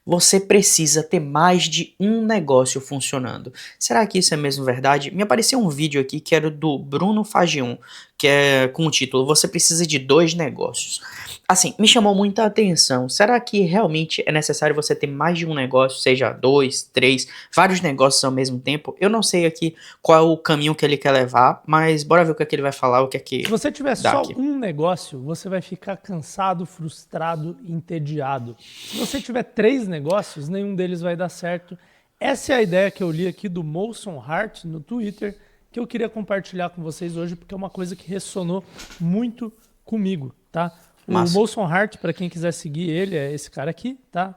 você precisa ter mais de um negócio funcionando. Será que isso é mesmo verdade? Me apareceu um vídeo aqui que era do Bruno Fagion, que é com o título Você precisa de dois negócios. Assim, me chamou muita atenção. Será que realmente é necessário você ter mais de um negócio, seja dois, três, vários negócios ao mesmo tempo? Eu não sei aqui qual é o caminho que ele quer levar, mas bora ver o que é que ele vai falar, o que é que Se você tiver dá só aqui. um negócio, você vai ficar cansado, frustrado, entediado. Se você tiver 3 negócios, nenhum deles vai dar certo. Essa é a ideia que eu li aqui do Molson Hart no Twitter, que eu queria compartilhar com vocês hoje, porque é uma coisa que ressonou muito comigo, tá? O Massa. Molson Hart, para quem quiser seguir ele, é esse cara aqui, tá?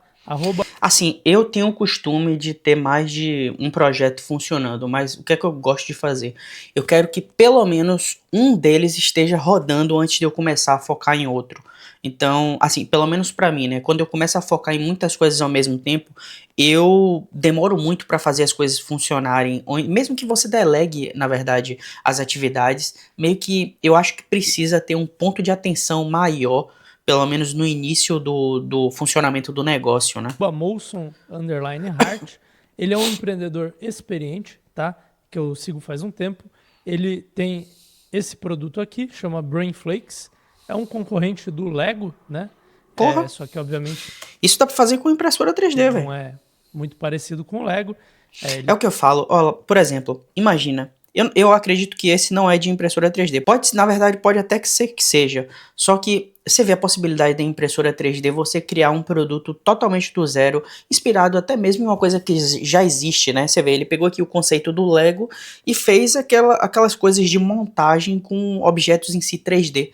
Assim, eu tenho o costume de ter mais de um projeto funcionando, mas o que é que eu gosto de fazer? Eu quero que pelo menos um deles esteja rodando antes de eu começar a focar em outro. Então, assim, pelo menos pra mim, né? Quando eu começo a focar em muitas coisas ao mesmo tempo, eu demoro muito pra fazer as coisas funcionarem. Mesmo que você delegue, na verdade, as atividades, meio que eu acho que precisa ter um ponto de atenção maior, pelo menos no início do funcionamento do negócio, né? @Molson_Hart. Ele é um empreendedor experiente, tá? Que eu sigo faz um tempo. Ele tem esse produto aqui, chama Brain Flakes. É um concorrente do Lego, né? Porra, Só que obviamente isso dá pra fazer com impressora 3D, velho. não é muito parecido com o Lego. É o que eu falo, ó, por exemplo, imagina, eu acredito que esse não é de impressora 3D. Pode, na verdade, pode até que ser que seja. Só que você vê a possibilidade da impressora 3D você criar um produto totalmente do zero, inspirado até mesmo em uma coisa que já existe, né? Você vê, ele pegou aqui o conceito do Lego e fez aquelas coisas de montagem com objetos em si 3D.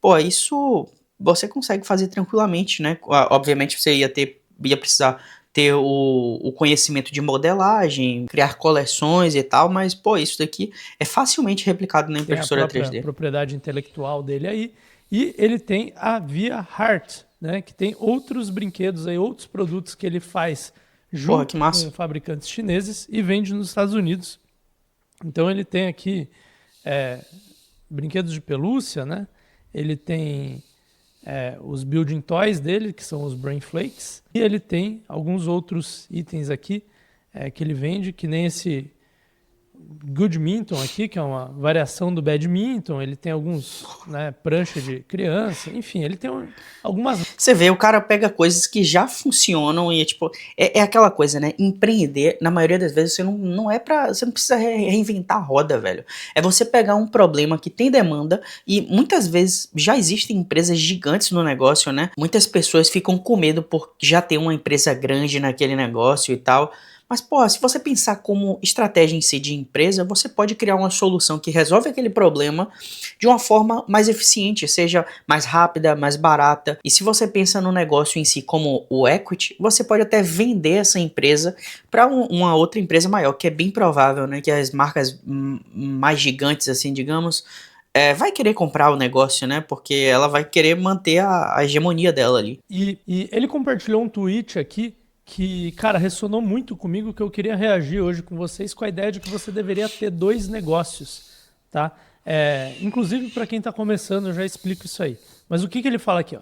Pô, isso você consegue fazer tranquilamente, né? Obviamente você ia precisar ter o conhecimento de modelagem, criar coleções e tal, mas, pô, isso daqui é facilmente replicado na tem a impressora própria 3D. propriedade intelectual dele aí. E ele tem a Via Heart, né? Que tem outros brinquedos aí, outros produtos que ele faz Porra, que junto com massa. fabricantes chineses e vende nos Estados Unidos. Então ele tem aqui brinquedos de pelúcia, né? Ele tem os building toys dele, que são os Brain Flakes. E ele tem alguns outros itens aqui que ele vende, que nem esse Goodminton aqui, que é uma variação do Badminton. Ele tem alguns, né, prancha de criança. Enfim, ele tem algumas... Você vê, o cara pega coisas que já funcionam e é tipo, é aquela coisa, né? Empreender, na maioria das vezes, você não precisa reinventar a roda, velho. É você pegar um problema que tem demanda e muitas vezes já existem empresas gigantes no negócio, né? Muitas pessoas ficam com medo por já ter uma empresa grande naquele negócio e tal. Mas, pô, se você pensar como estratégia em si de empresa, você pode criar uma solução que resolve aquele problema de uma forma mais eficiente, seja mais rápida, mais barata. E se você pensa no negócio em si como o equity, você pode até vender essa empresa para uma outra empresa maior, que é bem provável, né, que as marcas mais gigantes, assim, digamos, vai querer comprar o negócio, né, porque ela vai querer manter a hegemonia dela ali. E ele compartilhou um tweet aqui que, cara, ressonou muito comigo, que eu queria reagir hoje com vocês com a ideia de que você deveria ter 2 negócios, tá? Inclusive, para quem está começando, eu já explico isso aí. Mas o que ele fala aqui? Ó?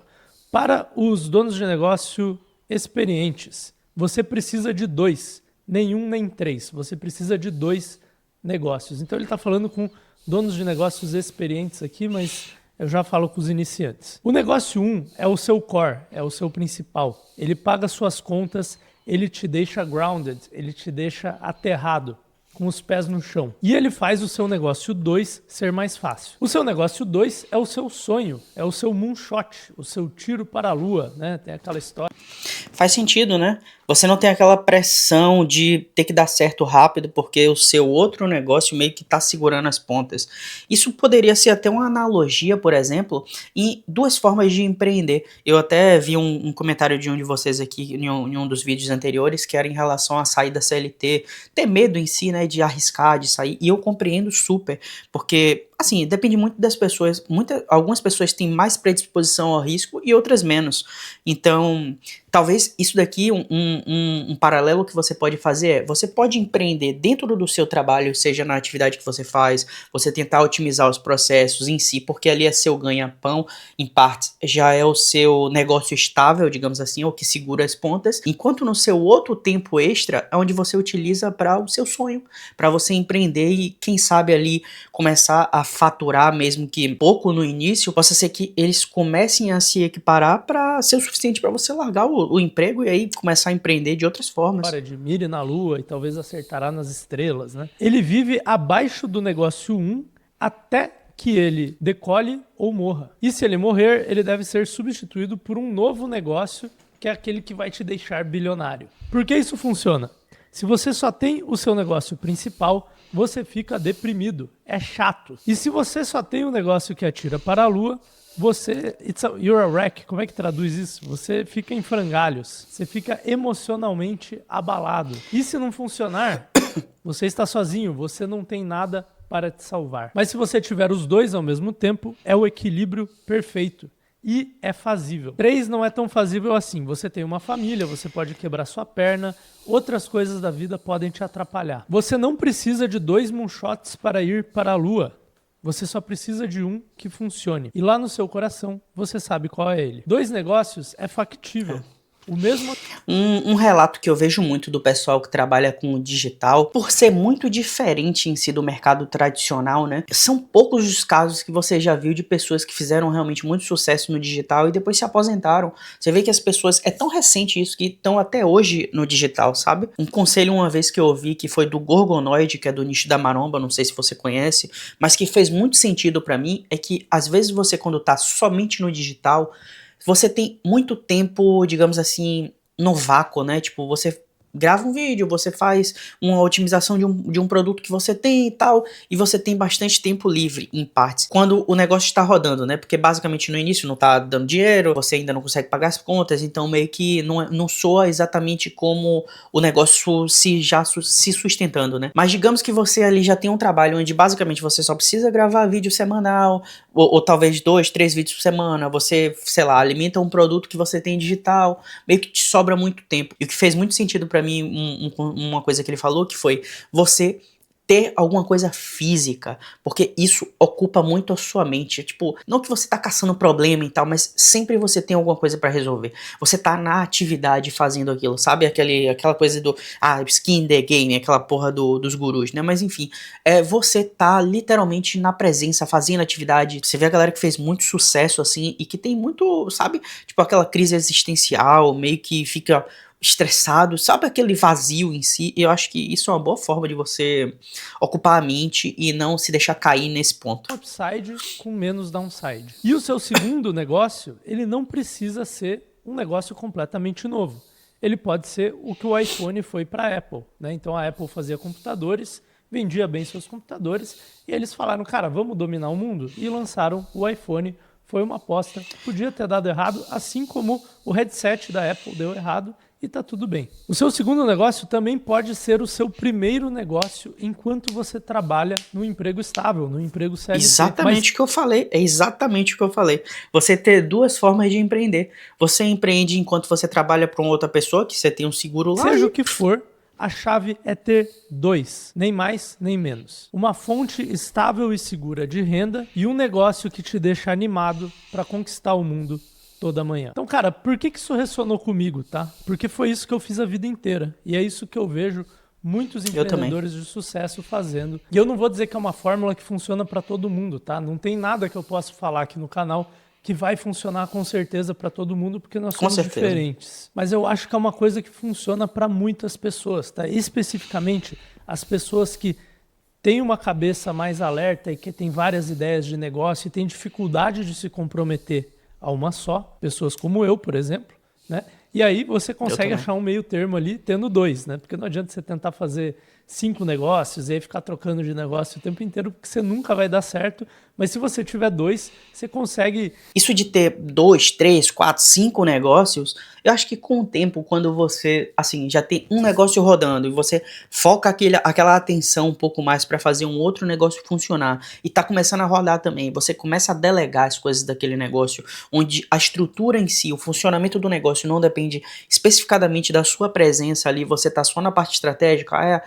Para os donos de negócio experientes, você precisa de 2, nenhum nem 3. Você precisa de 2 negócios. Então, ele está falando com donos de negócios experientes aqui, mas eu já falo com os iniciantes. O negócio 1 é o seu core, é o seu principal. Ele paga suas contas, ele te deixa grounded, ele te deixa aterrado, com os pés no chão. E ele faz o seu negócio 2 ser mais fácil. O seu negócio 2 é o seu sonho, é o seu moonshot, o seu tiro para a lua, né? Tem aquela história. Faz sentido, né? Você não tem aquela pressão de ter que dar certo rápido porque o seu outro negócio meio que tá segurando as pontas. Isso poderia ser até uma analogia, por exemplo, em duas formas de empreender. Eu até vi um comentário de um de vocês aqui em um dos vídeos anteriores que era em relação a sair da CLT, ter medo em si, né, de arriscar, de sair, e eu compreendo super, porque assim, depende muito das pessoas. Algumas pessoas têm mais predisposição ao risco e outras menos. Então, talvez isso daqui, um paralelo que você pode fazer é, você pode empreender dentro do seu trabalho, seja na atividade que você faz, você tentar otimizar os processos em si, porque ali é seu ganha-pão, em partes, já é o seu negócio estável, digamos assim, ou que segura as pontas, enquanto no seu outro tempo extra é onde você utiliza para o seu sonho, para você empreender e, quem sabe, ali começar a faturar, mesmo que pouco no início, possa ser que eles comecem a se equiparar para ser o suficiente para você largar o emprego e aí começar a empreender de outras formas. De mire na lua e talvez acertará nas estrelas, né? Ele vive abaixo do negócio 1 até que ele decole ou morra. E se ele morrer, ele deve ser substituído por um novo negócio, que é aquele que vai te deixar bilionário. Por que isso funciona? Se você só tem o seu negócio principal, você fica deprimido. É chato. E se você só tem um negócio que atira para a lua, you're a wreck. Como é que traduz isso? Você fica em frangalhos. Você fica emocionalmente abalado. E se não funcionar, você está sozinho. Você não tem nada para te salvar. Mas se você tiver os dois ao mesmo tempo, é o equilíbrio perfeito. E é fazível. 3 não é tão fazível assim. Você tem uma família, você pode quebrar sua perna, outras coisas da vida podem te atrapalhar. Você não precisa de 2 moonshots para ir para a lua. Você só precisa de um que funcione. E lá no seu coração, você sabe qual é ele. 2 negócios é factível. O mesmo... Um relato que eu vejo muito do pessoal que trabalha com o digital, por ser muito diferente em si do mercado tradicional, né? São poucos os casos que você já viu de pessoas que fizeram realmente muito sucesso no digital e depois se aposentaram. Você vê que as pessoas, é tão recente isso, que estão até hoje no digital, sabe? Um conselho uma vez que eu ouvi, que foi do Gorgonoid, que é do nicho da maromba, não sei se você conhece, mas que fez muito sentido pra mim, é que às vezes você, quando tá somente no digital, você tem muito tempo, digamos assim, no vácuo, né? Tipo, você grava um vídeo, você faz uma otimização de um produto que você tem e tal, e você tem bastante tempo livre, em partes, quando o negócio está rodando, né? Porque basicamente no início não tá dando dinheiro, você ainda não consegue pagar as contas, então meio que não soa exatamente como o negócio se sustentando, né? Mas digamos que você ali já tem um trabalho onde basicamente você só precisa gravar vídeo semanal, ou talvez 2, 3 vídeos por semana, você, sei lá, alimenta um produto que você tem digital, meio que te sobra muito tempo. E o que fez muito sentido pra mim, uma coisa que ele falou, que foi você ter alguma coisa física, porque isso ocupa muito a sua mente. Tipo, não que você tá caçando problema e tal, mas sempre você tem alguma coisa pra resolver. Você tá na atividade fazendo aquilo, sabe? Aquela coisa do skin the game, aquela porra dos gurus, né? Mas enfim, você tá literalmente na presença, fazendo atividade. Você vê a galera que fez muito sucesso assim e que tem muito, sabe? Tipo aquela crise existencial, meio que fica estressado, sabe, aquele vazio em si. E eu acho que isso é uma boa forma de você ocupar a mente e não se deixar cair nesse ponto. Upside com menos downside. E o seu segundo negócio, ele não precisa ser um negócio completamente novo. Ele pode ser o que o iPhone foi para a Apple, né? Então a Apple fazia computadores, vendia bem seus computadores, e eles falaram, cara, vamos dominar o mundo, e lançaram o iPhone. Foi uma aposta, podia ter dado errado, assim como o headset da Apple deu errado, e tá tudo bem. O seu segundo negócio também pode ser o seu primeiro negócio enquanto você trabalha no emprego estável, no emprego CLT. Exatamente o que eu falei, é exatamente o que eu falei. Você ter 2 formas de empreender. Você empreende enquanto você trabalha para uma outra pessoa, que você tem um seguro lá. Seja o que for, a chave é ter 2, nem mais nem menos. Uma fonte estável e segura de renda e um negócio que te deixa animado para conquistar o mundo toda manhã. Então, cara, por que isso ressonou comigo, tá? Porque foi isso que eu fiz a vida inteira. E é isso que eu vejo muitos empreendedores de sucesso fazendo. E eu não vou dizer que é uma fórmula que funciona para todo mundo, tá? Não tem nada que eu possa falar aqui no canal que vai funcionar com certeza para todo mundo, porque nós somos diferentes. Mas eu acho que é uma coisa que funciona para muitas pessoas, tá? Especificamente as pessoas que têm uma cabeça mais alerta e que têm várias ideias de negócio e têm dificuldade de se comprometer a uma só, pessoas como eu, por exemplo, né? E aí você consegue achar um meio termo ali, tendo 2, né? Porque não adianta você tentar fazer 5 negócios e aí ficar trocando de negócio o tempo inteiro, porque você nunca vai dar certo. Mas se você tiver 2, você consegue... Isso de ter 2, 3, 4, 5 negócios Eu acho que com o tempo, quando você, assim, já tem um negócio rodando e você foca aquela atenção um pouco mais para fazer um outro negócio funcionar e tá começando a rodar também, você começa a delegar as coisas daquele negócio, onde a estrutura em si, o funcionamento do negócio não depende especificadamente da sua presença ali, você tá só na parte estratégica,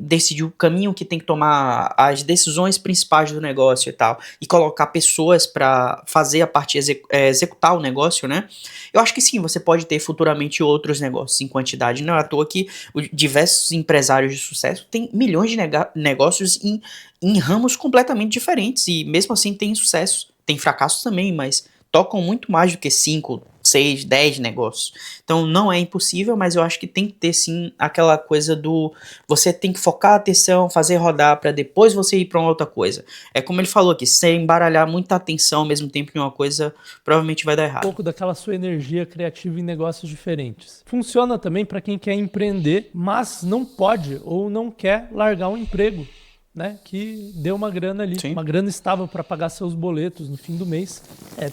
decidir o caminho que tem que tomar, as decisões principais do negócio e tal, e colocar pessoas para fazer a parte executar o negócio, né? Eu acho que sim, você pode ter futuramente outros negócios em quantidade. Não é à toa que diversos empresários de sucesso têm milhões de negócios em ramos completamente diferentes e mesmo assim têm sucesso. Tem fracassos também, mas tocam muito mais do que 5, 6, 10 negócios. Então não é impossível, mas eu acho que tem que ter sim aquela coisa do você tem que focar a atenção, fazer rodar para depois você ir para uma outra coisa. É como ele falou aqui, se você embaralhar muita atenção ao mesmo tempo em uma coisa, provavelmente vai dar errado. Um pouco daquela sua energia criativa em negócios diferentes. Funciona também para quem quer empreender, mas não pode ou não quer largar um emprego, né, que deu uma grana ali, Sim. uma grana estável para pagar seus boletos no fim do mês.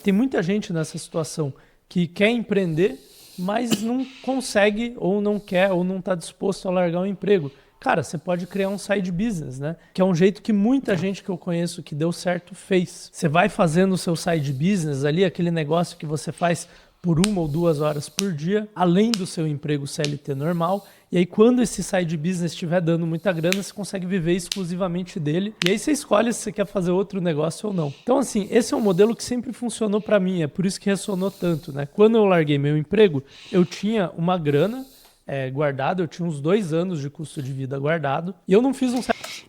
Tem muita gente nessa situação que quer empreender, mas não consegue ou não quer ou não está disposto a largar o emprego. Cara, você pode criar um side business, né? Que é um jeito que muita gente que eu conheço que deu certo fez. Você vai fazendo o seu side business ali, aquele negócio que você faz por 1 ou 2 horas por dia, além do seu emprego CLT normal. E aí, quando esse side business estiver dando muita grana, você consegue viver exclusivamente dele. E aí você escolhe se você quer fazer outro negócio ou não. Então, assim, esse é um modelo que sempre funcionou para mim. É por isso que ressonou tanto, né? Quando eu larguei meu emprego, eu tinha uma grana guardado, eu tinha uns 2 anos de custo de vida guardado, e eu não fiz um...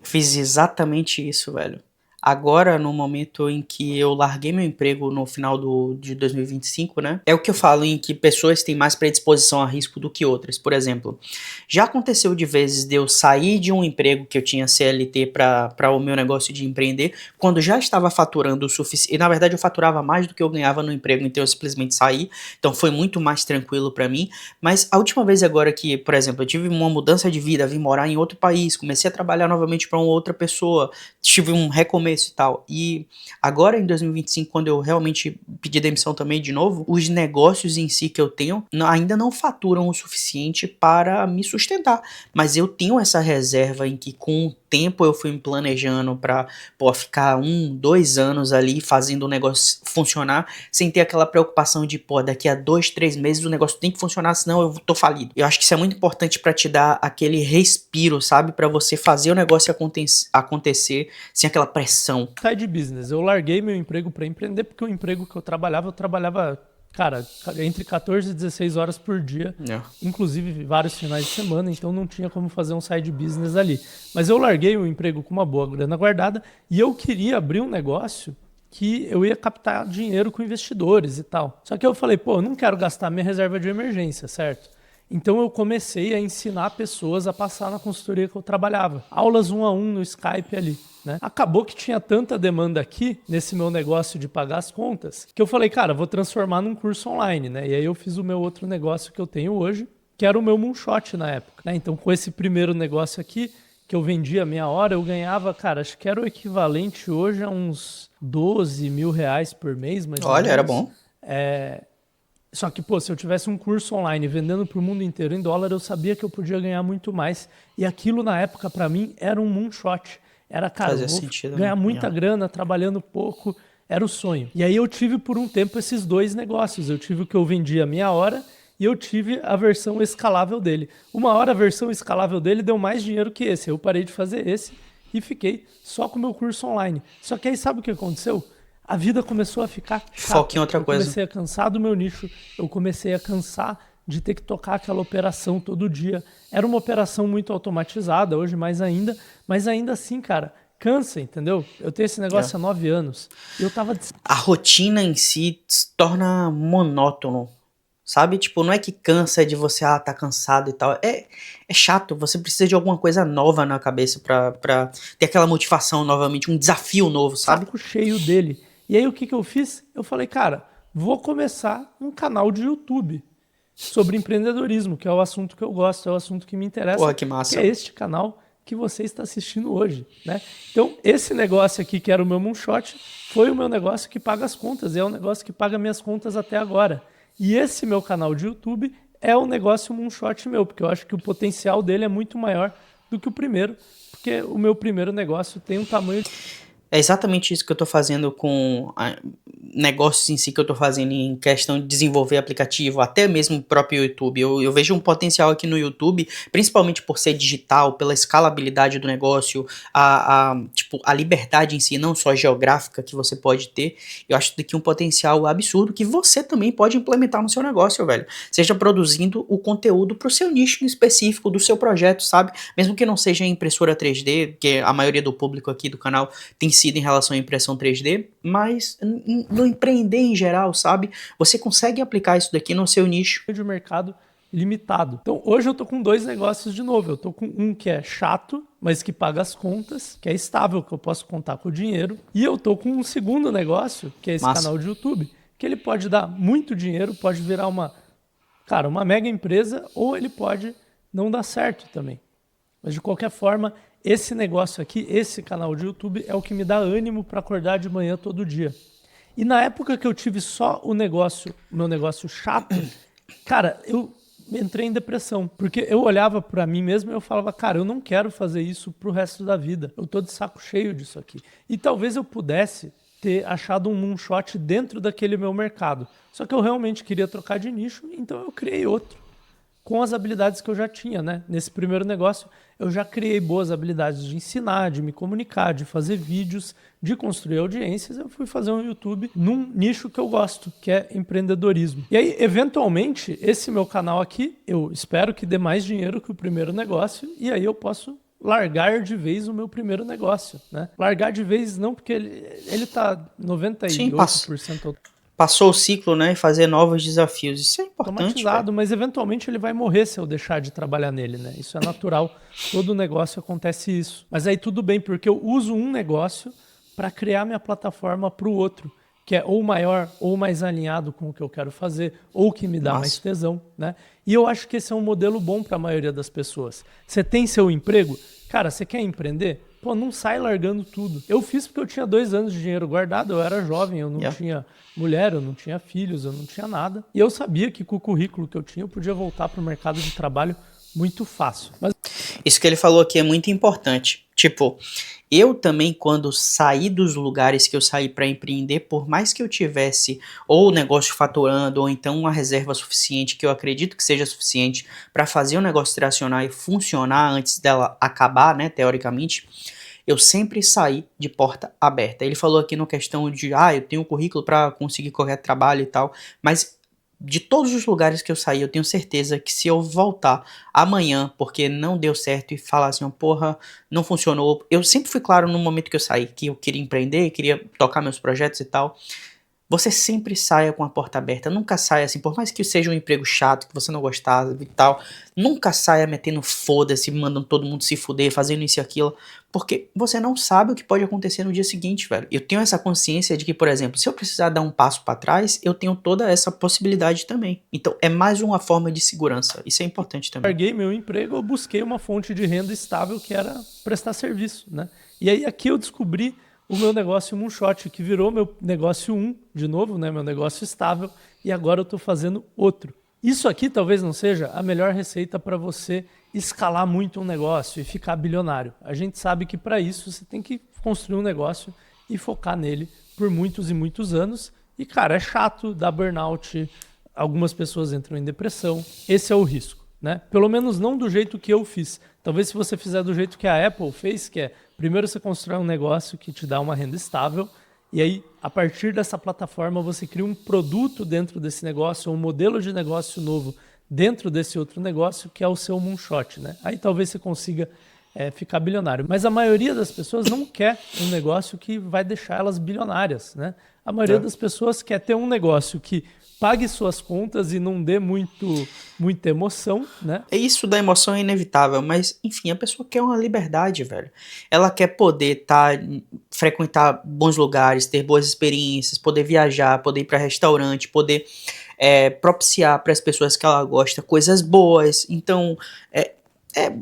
Fiz exatamente isso, velho. Agora, no momento em que eu larguei meu emprego no final de 2025, né? É o que eu falo em que pessoas têm mais predisposição a risco do que outras. Por exemplo, já aconteceu de vezes de eu sair de um emprego que eu tinha CLT para o meu negócio de empreender, quando já estava faturando o suficiente. E na verdade eu faturava mais do que eu ganhava no emprego, então eu simplesmente saí. Então foi muito mais tranquilo para mim. Mas a última vez agora que, por exemplo, eu tive uma mudança de vida, vim morar em outro país, comecei a trabalhar novamente para uma outra pessoa, tive um recomeço e tal. E agora em 2025, quando eu realmente pedi demissão também de novo, os negócios em si que eu tenho ainda não faturam o suficiente para me sustentar. Mas eu tenho essa reserva em que com o tempo eu fui me planejando para ficar 1, 2 anos ali fazendo o negócio funcionar, sem ter aquela preocupação de, daqui a 2, 3 meses o negócio tem que funcionar, senão eu tô falido. Eu acho que isso é muito importante para te dar aquele respiro, sabe? Para você fazer o negócio acontecer sem aquela pressão. Side business. Eu larguei meu emprego para empreender porque o emprego que eu trabalhava, cara, entre 14 e 16 horas por dia, inclusive vários finais de semana, então não tinha como fazer um side business ali. Mas eu larguei o emprego com uma boa grana guardada e eu queria abrir um negócio que eu ia captar dinheiro com investidores e tal. Só que eu falei, eu não quero gastar minha reserva de emergência, certo? Então eu comecei a ensinar pessoas a passar na consultoria que eu trabalhava. Aulas 1 a 1 no Skype ali, né? Acabou que tinha tanta demanda aqui, nesse meu negócio de pagar as contas, que eu falei, cara, vou transformar num curso online, né? E aí eu fiz o meu outro negócio que eu tenho hoje, que era o meu moonshot na época, né? Então com esse primeiro negócio aqui, que eu vendia meia hora, eu ganhava, cara, acho que era o equivalente hoje a uns 12 mil reais por mês, mais ou menos. Olha, era bom. Só que, se eu tivesse um curso online vendendo para o mundo inteiro em dólar, eu sabia que eu podia ganhar muito mais. E aquilo, na época, para mim, era um moonshot. Era, cara, eu vou ganhar muita grana trabalhando pouco. Era o sonho. E aí eu tive, por um tempo, esses 2 negócios. Eu tive o que eu vendia meia hora e eu tive a versão escalável dele. Uma hora a versão escalável dele deu mais dinheiro que esse. Eu parei de fazer esse e fiquei só com o meu curso online. Só que aí sabe o que aconteceu? A vida começou a ficar chata. Foca em outra coisa. Eu comecei a cansar do meu nicho, eu comecei a cansar de ter que tocar aquela operação todo dia. Era uma operação muito automatizada, hoje mais ainda, mas ainda assim, cara, cansa, entendeu? Eu tenho esse negócio há 9 anos. E eu tava... A rotina em si se torna monótono, sabe? Tipo, não é que cansa de você, tá cansado e tal. É chato, você precisa de alguma coisa nova na cabeça pra ter aquela motivação novamente, um desafio novo, sabe? Saco cheio dele. E aí o que eu fiz? Eu falei, cara, vou começar um canal de YouTube sobre empreendedorismo, que é o assunto que eu gosto, é o assunto que me interessa. Porra, que massa. Que é este canal que você está assistindo hoje, né? Então, esse negócio aqui, que era o meu moonshot, foi o meu negócio que paga as contas, é o negócio que paga minhas contas até agora. E esse meu canal de YouTube é o negócio moonshot meu, porque eu acho que o potencial dele é muito maior do que o primeiro, porque o meu primeiro negócio tem um tamanho. É exatamente isso que eu tô fazendo com negócios em si que eu tô fazendo em questão de desenvolver aplicativo, até mesmo o próprio YouTube. Eu vejo um potencial aqui no YouTube, principalmente por ser digital, pela escalabilidade do negócio, tipo, a liberdade em si, não só geográfica que você pode ter. Eu acho daqui um potencial absurdo que você também pode implementar no seu negócio, velho. Seja produzindo o conteúdo pro seu nicho específico do seu projeto, sabe? Mesmo que não seja em impressora 3D, que a maioria do público aqui do canal tem sido em relação à impressão 3D, mas no empreender em geral, sabe? Você consegue aplicar isso daqui no seu nicho. De mercado limitado. Então hoje eu tô com 2 negócios de novo. Eu tô com um que é chato, mas que paga as contas, que é estável, que eu posso contar com o dinheiro. E eu tô com um segundo negócio, que é esse canal de YouTube, que ele pode dar muito dinheiro, pode virar uma mega empresa, ou ele pode não dar certo também. Mas de qualquer forma, esse negócio aqui, esse canal de YouTube é o que me dá ânimo para acordar de manhã todo dia. E na época que eu tive só o meu negócio chato, cara, eu entrei em depressão. Porque eu olhava para mim mesmo e eu falava, cara, eu não quero fazer isso pro resto da vida. Eu tô de saco cheio disso aqui. E talvez eu pudesse ter achado um moonshot dentro daquele meu mercado. Só que eu realmente queria trocar de nicho, então eu criei outro. Com as habilidades que eu já tinha, né? Nesse primeiro negócio, eu já criei boas habilidades de ensinar, de me comunicar, de fazer vídeos, de construir audiências. Eu fui fazer um YouTube num nicho que eu gosto, que é empreendedorismo. E aí, eventualmente, esse meu canal aqui, eu espero que dê mais dinheiro que o primeiro negócio, e aí eu posso largar de vez o meu primeiro negócio, né? Largar de vez não, porque ele tá 98%... Passou o ciclo, né, e fazer novos desafios. Isso é importante. Automatizado, mas eventualmente ele vai morrer se eu deixar de trabalhar nele, né? Isso é natural. Todo negócio acontece isso. Mas aí tudo bem, porque eu uso um negócio para criar minha plataforma para o outro, que é ou maior, ou mais alinhado com o que eu quero fazer, ou que me dá mais tesão, né? E eu acho que esse é um modelo bom para a maioria das pessoas. Você tem seu emprego? Cara, você quer empreender? Pô, não sai largando tudo. Eu fiz porque eu tinha 2 anos de dinheiro guardado, eu era jovem, eu não tinha mulher, eu não tinha filhos, eu não tinha nada. E eu sabia que com o currículo que eu tinha, eu podia voltar para o mercado de trabalho muito fácil. Mas... Isso que ele falou aqui é muito importante. Tipo, eu também, quando saí dos lugares que eu saí para empreender, por mais que eu tivesse ou o negócio faturando, ou então uma reserva suficiente, que eu acredito que seja suficiente para fazer o negócio tracionar e funcionar antes dela acabar, né, teoricamente, eu sempre saí de porta aberta. Ele falou aqui no questão de, eu tenho um currículo para conseguir qualquer trabalho e tal, mas de todos os lugares que eu saí, eu tenho certeza que se eu voltar amanhã, porque não deu certo, e falar assim, porra, não funcionou, eu sempre fui claro no momento que eu saí, que eu queria empreender, queria tocar meus projetos e tal. Você sempre saia com a porta aberta, nunca saia assim, por mais que seja um emprego chato, que você não gostava e tal, nunca saia metendo foda-se, mandando todo mundo se fuder, fazendo isso e aquilo, porque você não sabe o que pode acontecer no dia seguinte, velho. Eu tenho essa consciência de que, por exemplo, se eu precisar dar um passo pra trás, eu tenho toda essa possibilidade também. Então, é mais uma forma de segurança, isso é importante também. Larguei meu emprego, eu busquei uma fonte de renda estável que era prestar serviço, né? E aí aqui eu descobri o meu negócio moonshot, que virou meu negócio 1, de novo, né? Meu negócio estável, e agora eu estou fazendo outro. Isso aqui talvez não seja a melhor receita para você escalar muito um negócio e ficar bilionário. A gente sabe que para isso você tem que construir um negócio e focar nele por muitos e muitos anos. E, cara, é chato, dá burnout, algumas pessoas entram em depressão. Esse é o risco, né? Pelo menos não do jeito que eu fiz. Talvez se você fizer do jeito que a Apple fez, que é primeiro você constrói um negócio que te dá uma renda estável, e aí, a partir dessa plataforma, você cria um produto dentro desse negócio, um modelo de negócio novo dentro desse outro negócio, que é o seu moonshot, né? Aí talvez você consiga ficar bilionário. Mas a maioria das pessoas não quer um negócio que vai deixar elas bilionárias, né? A maioria das pessoas quer ter um negócio que pague suas contas e não dê muita emoção, né? Isso da emoção é inevitável, mas, enfim, a pessoa quer uma liberdade, velho. Ela quer poder frequentar bons lugares, ter boas experiências, poder viajar, poder ir para restaurante, poder propiciar para as pessoas que ela gosta coisas boas. Então,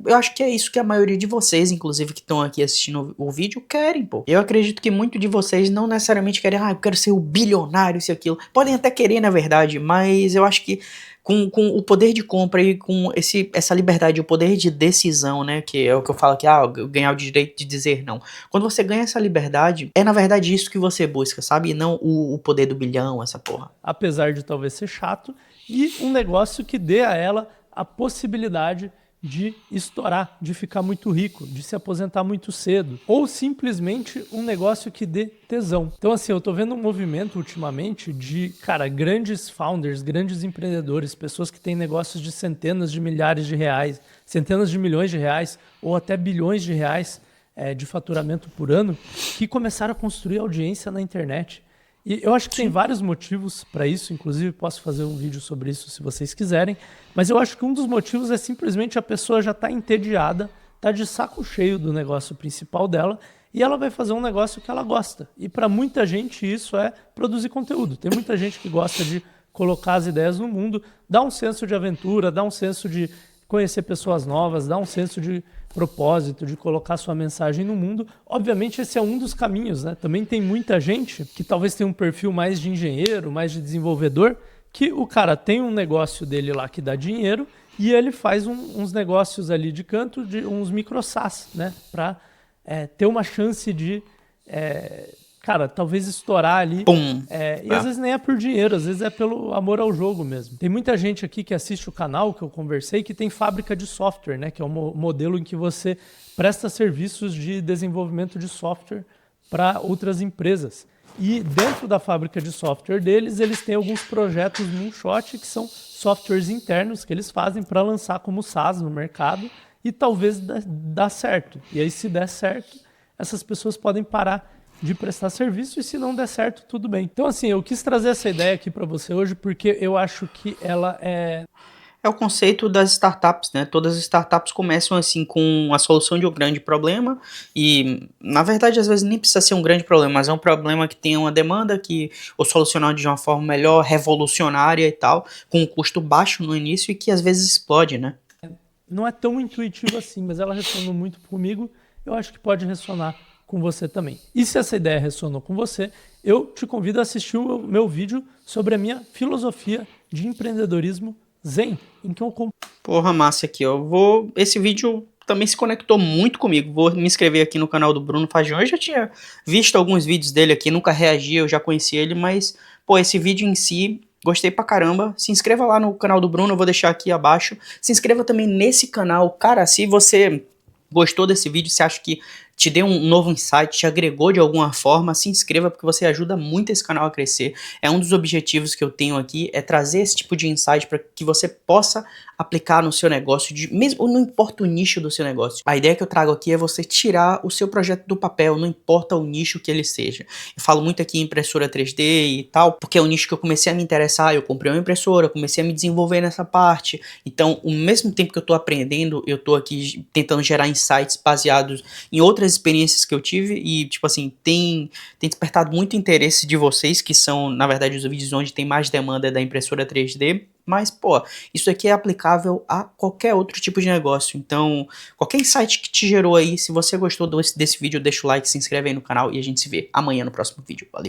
Eu acho que é isso que a maioria de vocês, inclusive, que estão aqui assistindo o vídeo, querem, pô. Eu acredito que muito de vocês não necessariamente querem, eu quero ser o bilionário, isso e aquilo. Podem até querer, na verdade, mas eu acho que com o poder de compra e com essa liberdade, o poder de decisão, né, que é o que eu falo aqui, ganhar o direito de dizer não. Quando você ganha essa liberdade, é na verdade isso que você busca, sabe? E não o poder do bilhão, essa porra. Apesar de talvez ser chato, e um negócio que dê a ela a possibilidade de estourar, de ficar muito rico, de se aposentar muito cedo, ou simplesmente um negócio que dê tesão. Então assim, eu tô vendo um movimento ultimamente de, cara, grandes founders, grandes empreendedores, pessoas que têm negócios de centenas de milhares de reais, centenas de milhões de reais, ou até bilhões de reais de faturamento por ano, que começaram a construir audiência na internet. E eu acho que tem vários motivos para isso, inclusive posso fazer um vídeo sobre isso se vocês quiserem, mas eu acho que um dos motivos é simplesmente a pessoa já está entediada, está de saco cheio do negócio principal dela e ela vai fazer um negócio que ela gosta. E para muita gente isso é produzir conteúdo. Tem muita gente que gosta de colocar as ideias no mundo, dá um senso de aventura, dá um senso de conhecer pessoas novas, dá um senso de propósito, de colocar sua mensagem no mundo. Obviamente esse é um dos caminhos, né? Também tem muita gente que talvez tenha um perfil mais de engenheiro, mais de desenvolvedor, que o cara tem um negócio dele lá que dá dinheiro e ele faz uns negócios ali de canto, de uns micro SaaS, né? Para ter uma chance de, cara, talvez estourar ali. E às vezes nem é por dinheiro, às vezes é pelo amor ao jogo mesmo. Tem muita gente aqui que assiste o canal que eu conversei que tem fábrica de software, né? Que é um modelo em que você presta serviços de desenvolvimento de software para outras empresas. E dentro da fábrica de software deles, eles têm alguns projetos moonshot que são softwares internos que eles fazem para lançar como SaaS no mercado e talvez dá certo. E aí se der certo, essas pessoas podem parar de prestar serviço e se não der certo, tudo bem. Então assim, eu quis trazer essa ideia aqui para você hoje porque eu acho que ela É o conceito das startups, né? Todas as startups começam assim com a solução de um grande problema e, na verdade, às vezes nem precisa ser um grande problema, mas é um problema que tem uma demanda que ou solucionar de uma forma melhor, revolucionária e tal, com um custo baixo no início e que às vezes explode, né? não é tão intuitiva assim, mas ela ressonou muito comigo. Eu acho que pode ressonar com você também. E se essa ideia ressonou com você, eu te convido a assistir o meu vídeo sobre a minha filosofia de empreendedorismo Zen, em que eu... Porra, massa aqui, ó. Esse vídeo também se conectou muito comigo. Vou me inscrever aqui no canal do Bruno Fagion. Eu já tinha visto alguns vídeos dele aqui, nunca reagi, eu já conhecia ele, mas, pô, esse vídeo em si, gostei pra caramba. Se inscreva lá no canal do Bruno, eu vou deixar aqui abaixo. Se inscreva também nesse canal. Cara, se você gostou desse vídeo, se acha que te deu um novo insight, te agregou de alguma forma, se inscreva porque você ajuda muito esse canal a crescer. É um dos objetivos que eu tenho aqui, é trazer esse tipo de insight para que você possa aplicar no seu negócio, mesmo não importa o nicho do seu negócio. A ideia que eu trago aqui é você tirar o seu projeto do papel, não importa o nicho que ele seja. Eu falo muito aqui em impressora 3D e tal, porque é um nicho que eu comecei a me interessar, eu comprei uma impressora, comecei a me desenvolver nessa parte. Então, ao mesmo tempo que eu tô aprendendo, eu tô aqui tentando gerar insights baseados em outras experiências que eu tive e, tipo assim, tem despertado muito interesse de vocês, que são, na verdade, os vídeos onde tem mais demanda da impressora 3D, mas, pô, isso aqui é aplicável a qualquer outro tipo de negócio, então, qualquer insight que te gerou aí, se você gostou desse vídeo, deixa o like, se inscreve aí no canal e a gente se vê amanhã no próximo vídeo. Valeu!